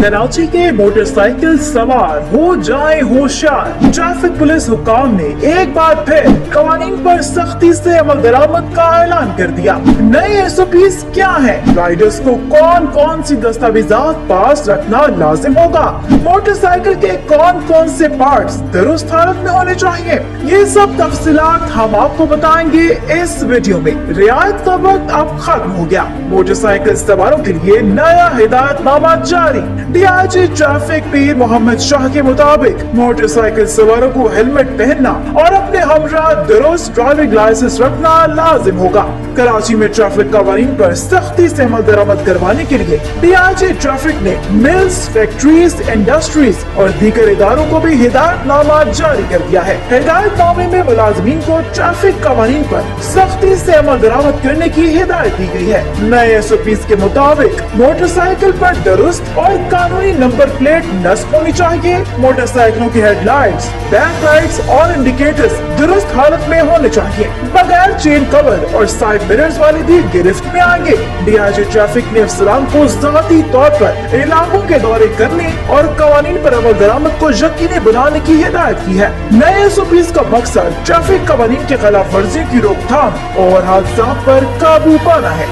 कराची के मोटरसाइकिल सवार हो जाए होशियार। ट्रैफिक पुलिस हुकाम ने एक बार फिर कवानीन पर सख्ती से अमल दरामद का ऐलान कर दिया। नए SOPs क्या है? राइडर्स को कौन कौन सी दस्तावेजात पास रखना लाजिम होगा? मोटरसाइकिल के कौन कौन से पार्ट्स दुरुस्त हालत में होने चाहिए? ये सब तफसीलात हम आपको बताएंगे इस वीडियो में। रियायत का वक्त अब खत्म हो गया। मोटरसाइकिल सवारों के लिए नया हिदायतनामा जारी। DIG ट्रैफिक पीर मोहम्मद शाह के मुताबिक मोटरसाइकिल सवारों को हेलमेट पहनना और अपने हमरा दुरुस्त ड्राइविंग लाइसेंस रखना लाजिम होगा। कराची में ट्रैफिक कवानीन पर सख्ती से अमल दरामद करवाने के लिए DIG ट्रैफिक ने मिल्स, फैक्ट्रीज, इंडस्ट्रीज और दीगर इदारों को भी हिदायतनामा जारी कर दिया है। हिदायतनामे में मुलाजमीन को ट्रैफिक कवानीन पर सख्ती से अमल दरामद करने की हिदायत दी गई है। नए SOPs के मुताबिक मोटरसाइकिल पर दुरुस्त और कानूनी नंबर प्लेट नस्ब होनी चाहिए। मोटरसाइकिलों की हेडलाइट्स, बैक लाइट्स और इंडिकेटर्स दुरुस्त हालत में होने चाहिए। बगैर चेन कवर और साइड मिरर्स वाले भी गिरफ्त में आएंगे। DIG ट्रैफिक ने अफसरान को ज़ाती तौर पर इलाकों के दौरे करने और कवानीन पर अमल दरामद को यकीनी बनाने की हिदायत की है। नए SOPs का मकसद ट्रैफिक कवानीन के खिलाफ वर्जी की रोकथाम और हादसा पर काबू पाना है।